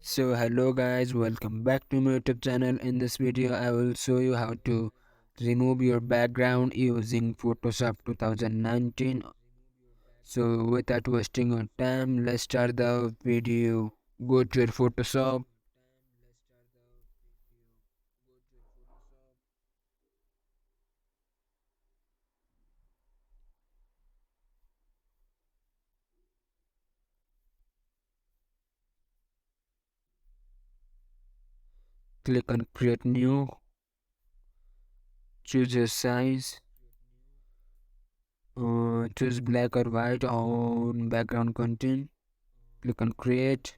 So hello guys, welcome back to my YouTube channel. In this video I will show you how to remove your background using Photoshop 2019. So without wasting your time, let's start the video. Go to your Photoshop, click on create new, choose your size, choose black or white on background content, click on create,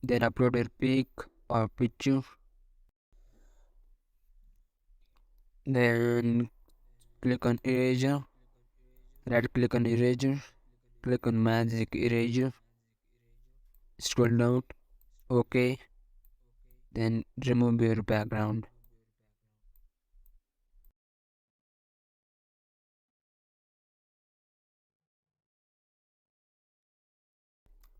then upload your pic or picture, then click on eraser, right click on eraser, click on magic eraser, scroll down, ok, then remove your background.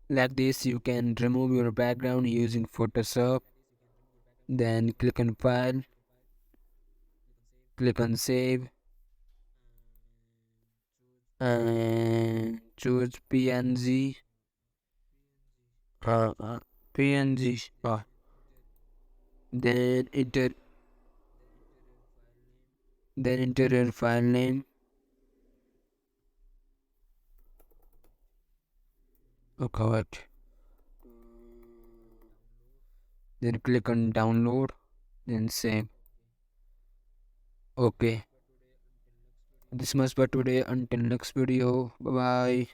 Like this you can remove your background using Photoshop. Then click on file, click on save, and choose png, uh, uh, png, then enter your file name. Okay, what, then click on download, then save. Okay, this much for today. Until next video, bye bye.